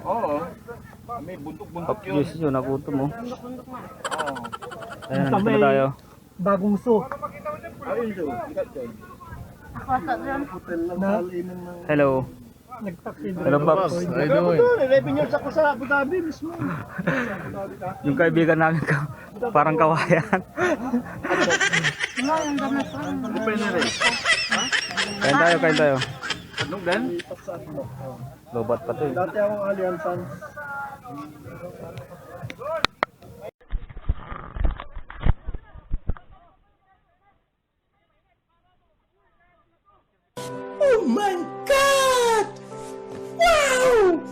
Oo. May buntok-buntok yun. Yes, yun, nagutom mo. Oo. Ayan, nandito na tayo. Bagong so. Ayun so, ikat yun. Hotel lang kalinan ng... Hello. Nagtaksi doon. Hello, Pops. Revenues ako sa Abu Dhabi mismo. Yung kaibigan namin, parang kawayan. Depende rin. Kain tayo. Anong gan? Lobat pa to eh. Dati akong Allianzan. Oh my God! Wow!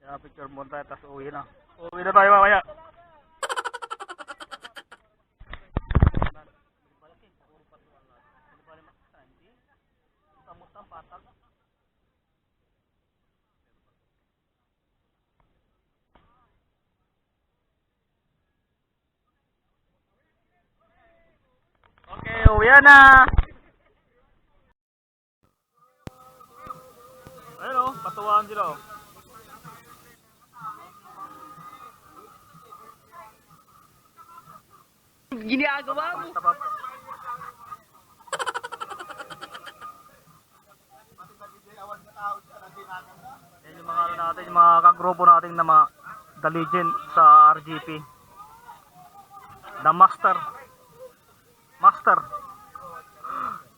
Kaya picture mo tayo, tapos uwi na. Uwi na tayo mamaya. Okay, uwi na. Ayun o, patuwaan sila o. Ginagawa mo? Yan yung mga ano natin, yung mga kagrupo natin na mga The Legend sa RGP. The Master.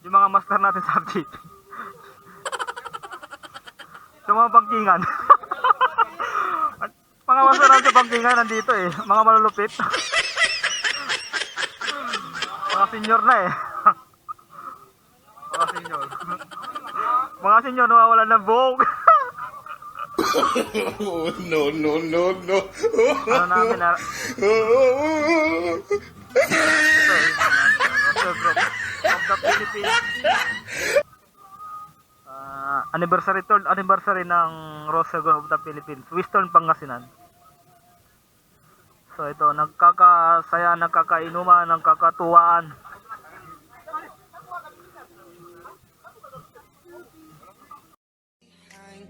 Yung mga master natin sa RGP. Sa mga bangkingan. Mga master natin sa bangkingan nandito eh. Mga malulupit. Mga senior na eh. Mga senior nawawalan ng buhok. No. Ano namin na Roster Group of the Philippines. Third anniversary ng Roster Group of the Philippines, Western Pangasinan. So ito, nagkakasaya, nagkakainuman, nagkakatuwaan.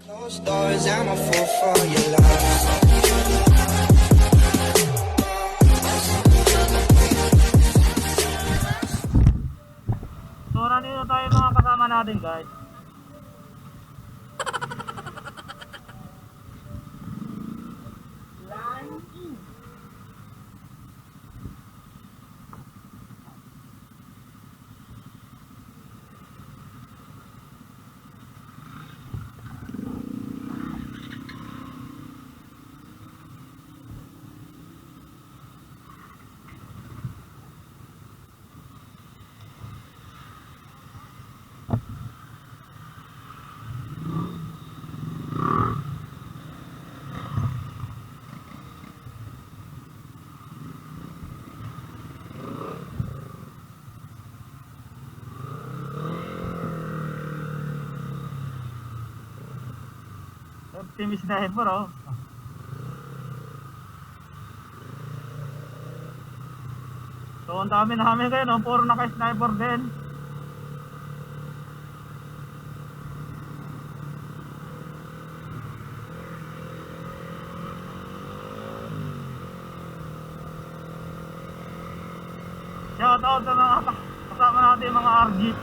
Closed doors, I'm a fool for your love. So nandito tayo mga kasama natin guys. Team sniper oh. So ang dami namin kayo no, puro naka-sniper din. Shout out sa mga kasama natin yung mga RGP.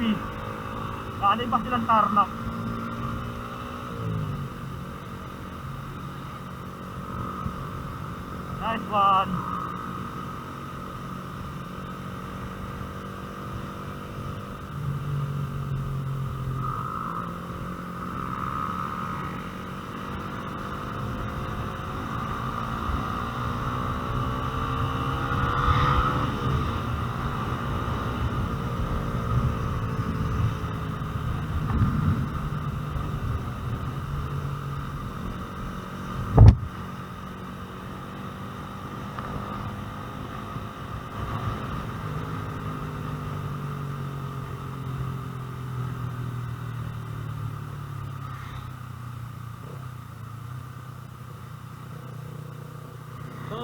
Galing pa silang Tarlac. Nice one.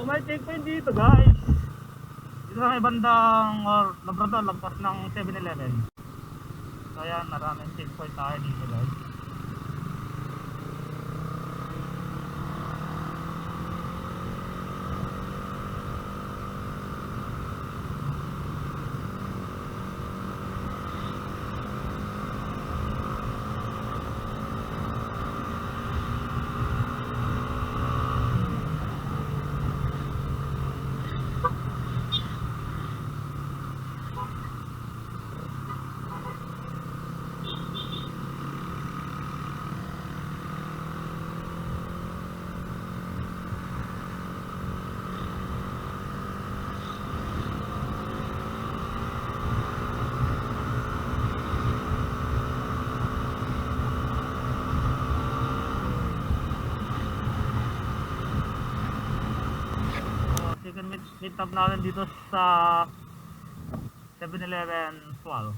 may checkpoint dito guys. Dito sa may bandang Labrador, lagpas ng 7-Eleven. So ayan, maraming checkpoint tayo dito guys. Second meet up natin dito sa 7-Eleven Swallow.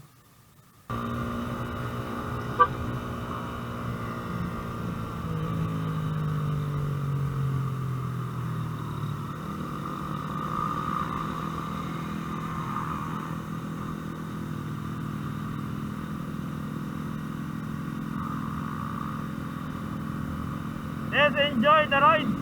Let's enjoy the ride!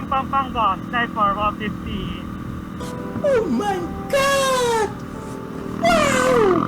Pampanga, Sniper 150. Oh my God! Wow!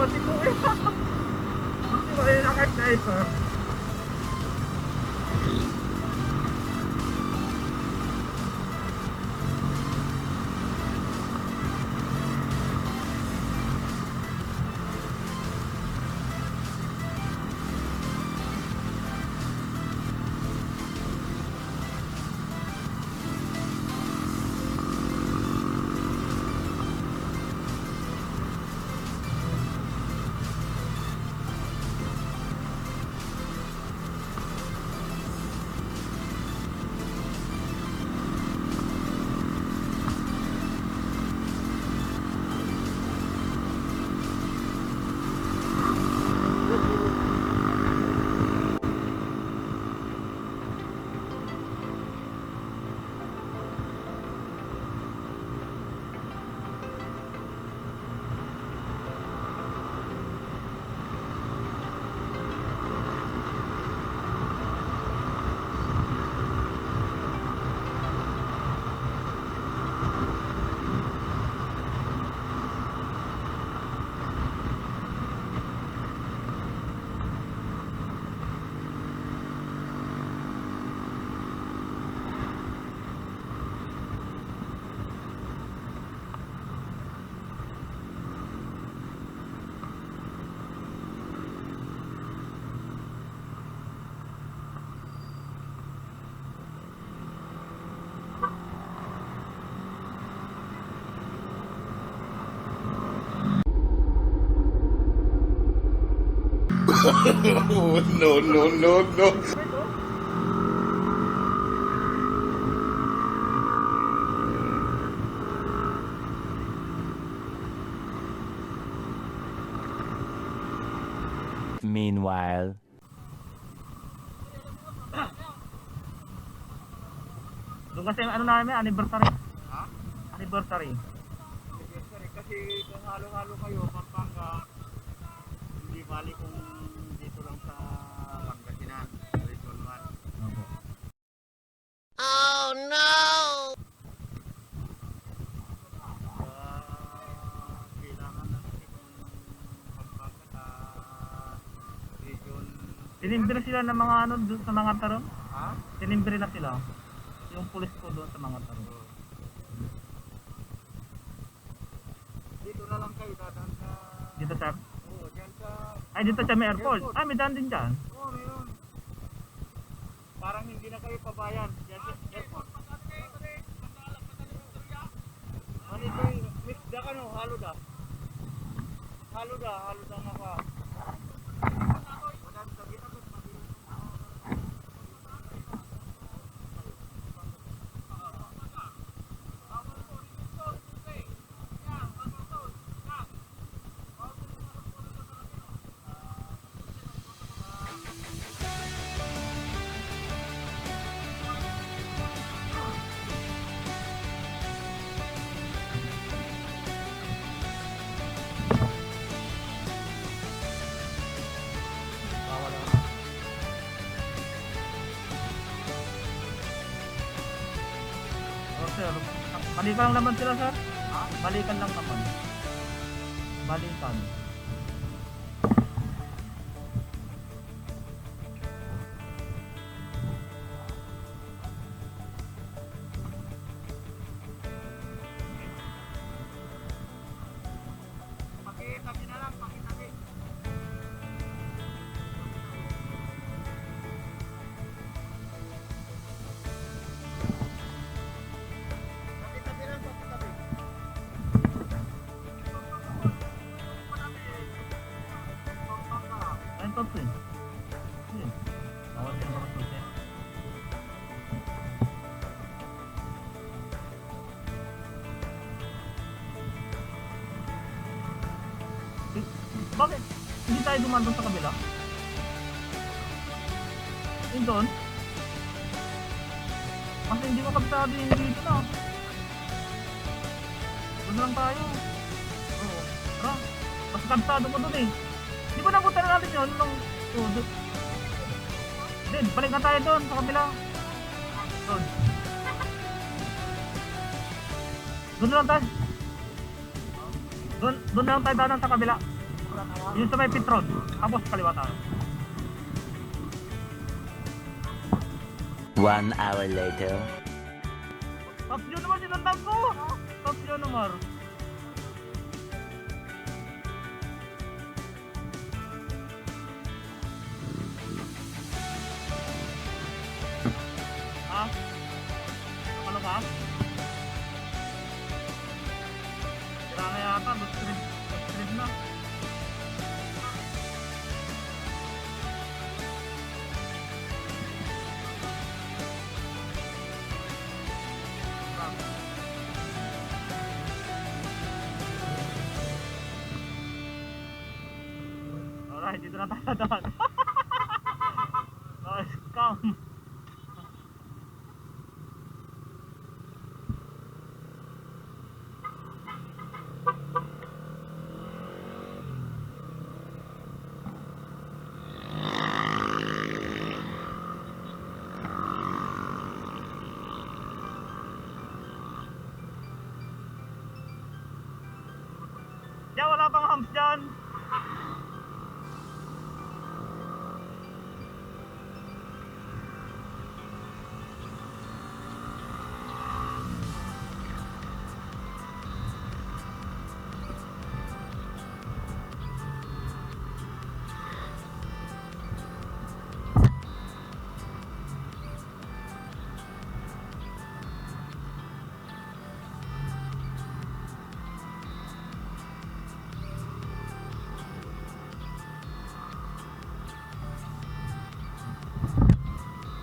si Kuya. Hindi ko rin nakasniper. No, no, no, no. Meanwhile. Doon kasi ano namin, anniversary. Ha? Anniversary. Kasi kung halo-halo kayo, Pampanga, hindi bali kung dito lang sa Pangasinan, Rizal 1. Oh no! Kailangan na kasi kung Pampanga sa region. Tinimbre sila ng mga ano doon sa mga tarong. Ha? Tinimbre na sila. Yung pulis ko doon sa mga tarong. Dito na lang kayo dadaan sa... Dito sir? Oo, dyan sa... Ay dito sa may airport. Ah, may daan din dyan. Oo, meron. Parang hindi na kayo pabayan. Dyan sa airport. Ano ito yung mix da ka no? Halo da. Halo da nga ka. Oh sir, balikan lang naman sila sir. Balikan lang naman. Balikan. Pakitabi na lang, pakitabi. Pakitabi lang, pakitabi. Ayun to sir. Ayun. Awal sila mga sir. Bakit? Hindi tayo dumaan doon sa kabila? Yun doon? Kasi hindi mo kabisado yung dito na. Doon lang tayo. Oo. Tara. Mas kabisado ko doon eh. Di ba napunta na natin yun? Nung... Oo, doon. Din, balik na tayo doon sa kabila. Doon. Doon lang tayo. Doon lang tayo dadaan sa kabila. Yun sa may pit road. Tapos kaliwa tayo. 1 hour later. Tapos yun naman sinundan ko. Tapos yun naman. Ha? Ano ba? Sira na yata. Bus na. Alright, dito na tayo doon. Nice, come. Diyan, wala pang humps dyan.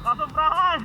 Kasobrahan!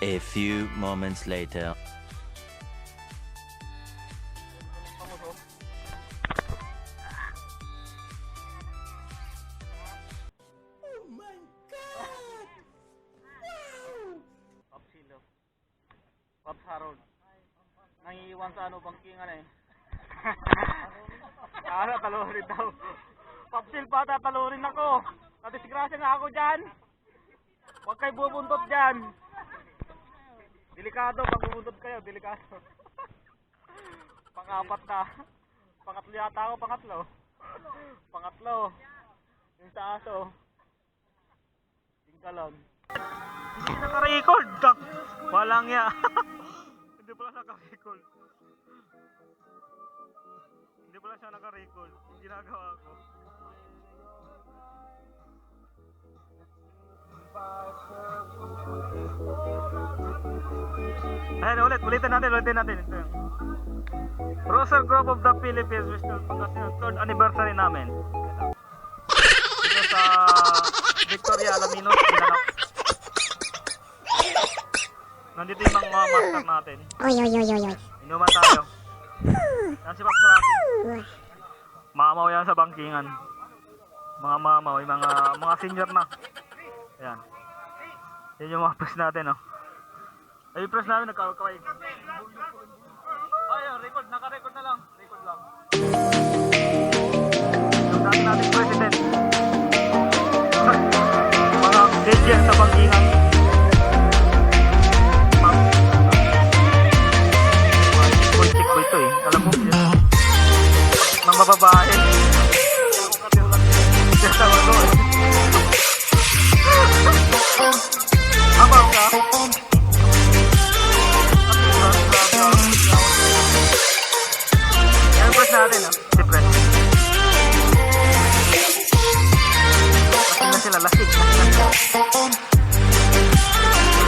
A few moments later. Pops Harold. Nangiiwan sa bangkingan eh. Talurin daw. Popsil pa, tatalurin ako. Nadisgrasya nga ako dyan. Huwag kayo bubuntot dyan. Delikado, pag bubuntot kayo, delikado. Pang-apat na. Pangatlo yata ako, pangatlo. Pangatlo. Yung sa aso. Yung galon. Hindi naka-record. Walang ya. Hindi pala naka-record. Hindi pala siya naka-record. Yung ginagawa ko. Ayan, ulitin natin. Ito yun. Rosal Group of the Philippines, which will pagkas yung 3rd anniversary namin. Dito sa Victoria Alaminos, Pinanok. Nandito yung mga master natin. Oy. Inuman tayo. Yan si Paps Rocky. Mamaw yan sa bangkingan. Mga mamaw, yung mga senior na. Ayan. Yan yung mga press natin, oh. Ay, yung press namin nagkaway. Ayun, record. Naka-record na lang. Record lang. Yung dati nating president. Mga legend sa bangkingan. Politik ba ito eh? Alam mo, ng mababae. Tama ko eh. Abang ka? Yan press natin ah. Si press. Lasing na sila, lasing.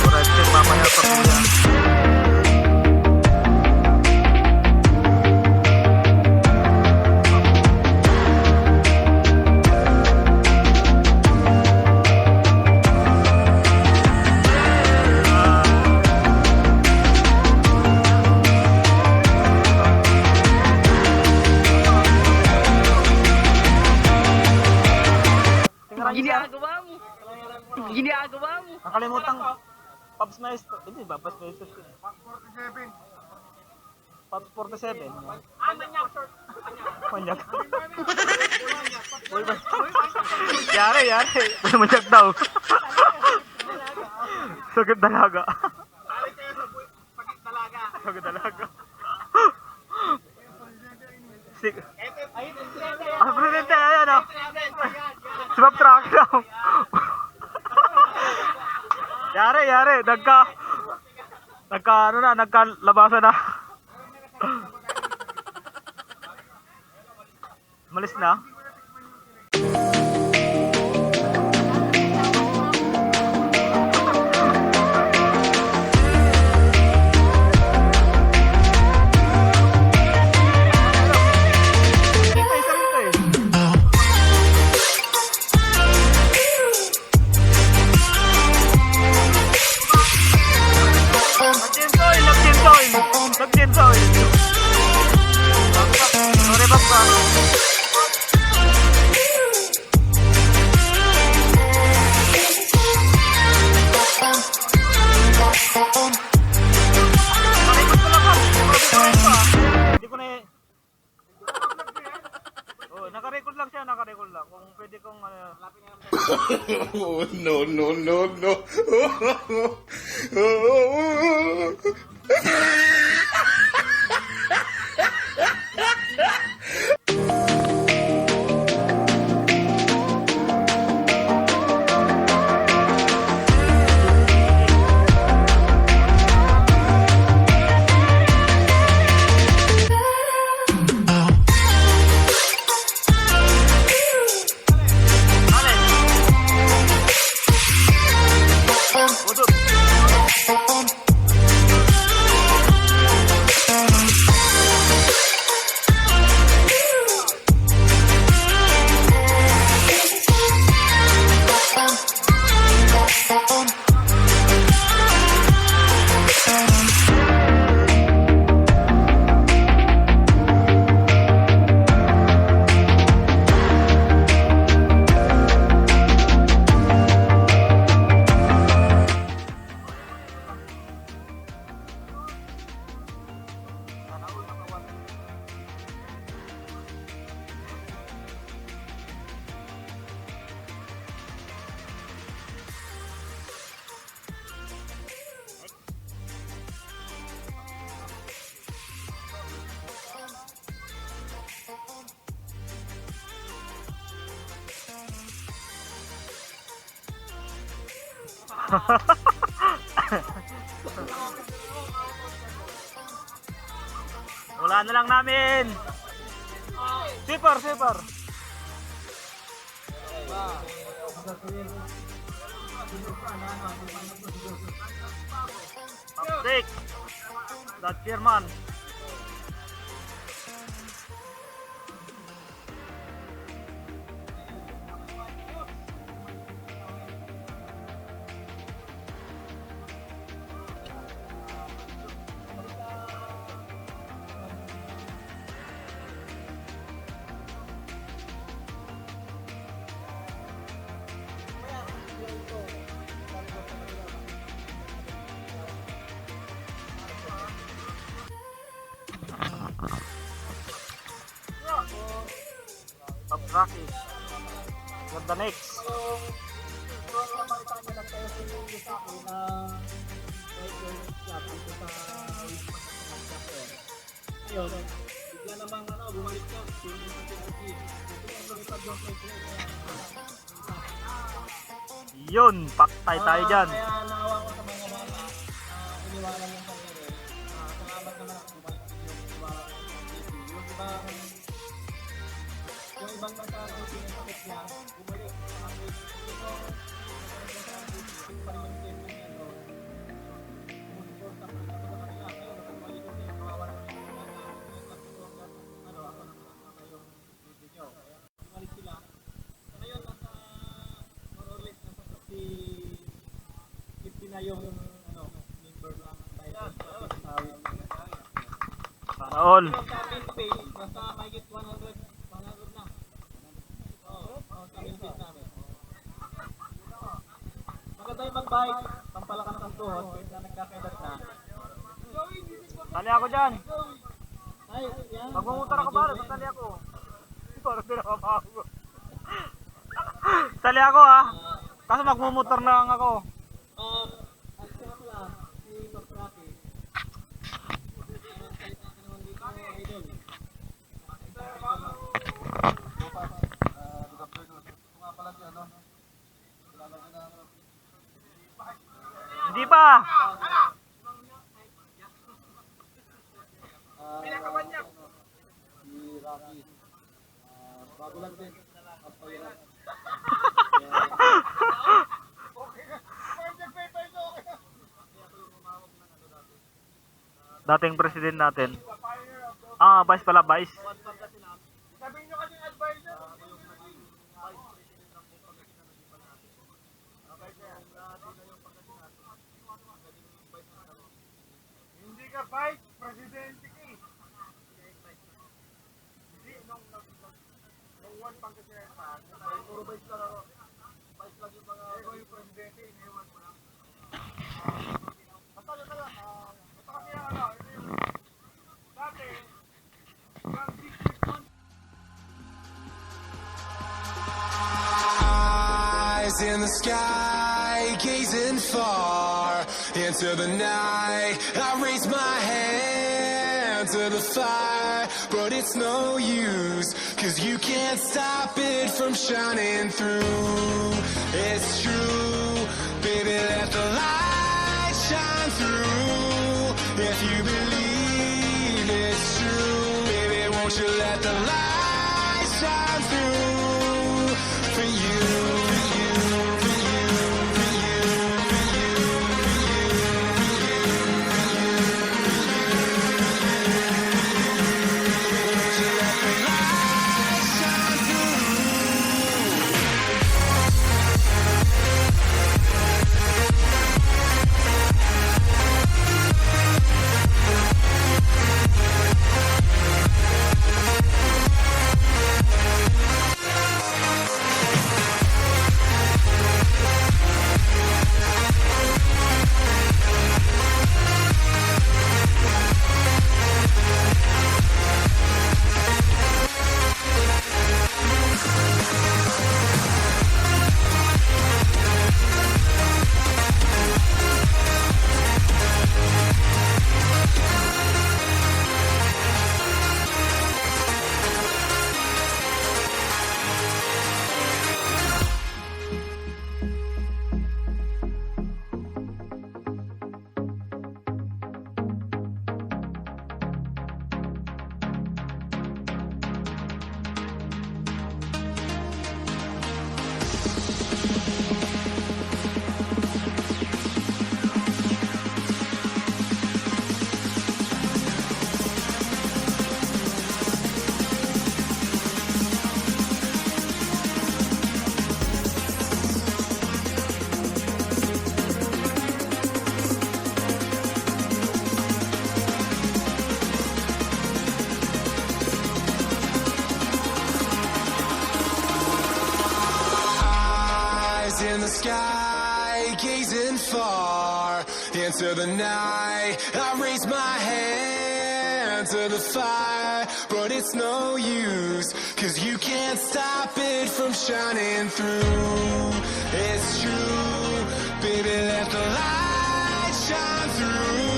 Alright, check mamaya pa po yan. Ginagawa mo. Nakalimutan ko. Pops Maestro. Hindi ba? Pops Maestro. Pops 47. Manyak. Yari. Manyak daw. Sagad dalaga. Sagad dalaga. Sige. Presidente, ayan o. Si Bob Truck daw. Yari, nagkalabasa na. Malis na. Nag-jinsoy. Sorry, Papa. Hindi ko na eh. Oh, naka-record lang siya, naka-record lang. Kung pwede kong Oh, no. Wala na lang namin. Sweeper, sweeper. Uptake. That chairman. Top Rocky. You're the next. Yun, paktay tayo dyan. Sana all. Maganda yung mag-bike, pampalakas ng tuhod, kaya nagkakailat na. Tali ako dyan. Ay, yan. Magmumotor ako ba? Tali ako. Parang pinakabago. Tali ako ha. Kaso magmumotor na lang ako. At saka pala, si Top Rocky. Hindi pa. Si Rocky. Bago lang din. Pampahirap. Dating president natin. Ah, vice pala, vice. Hindi ka vice presidente ka eh. Hindi, nung one pang kasi puro vice lang ako. Vice lang yung mga yung presidente, iniwan ko lang. Basta yun na lang. Basta kasi yung dati, yung district one. Eyes in the sky, gazing far into the night. I raise my hand to the fire, but it's no use, 'cause you can't stop it from shining through. It's true, baby, let the light shine through. If you believe it's true, baby, won't you let the light shine through for you. sky, gazing far into the night. I raise my hand to the fire, but it's no use, 'cause you can't stop it from shining through. It's true, baby, let the light shine through.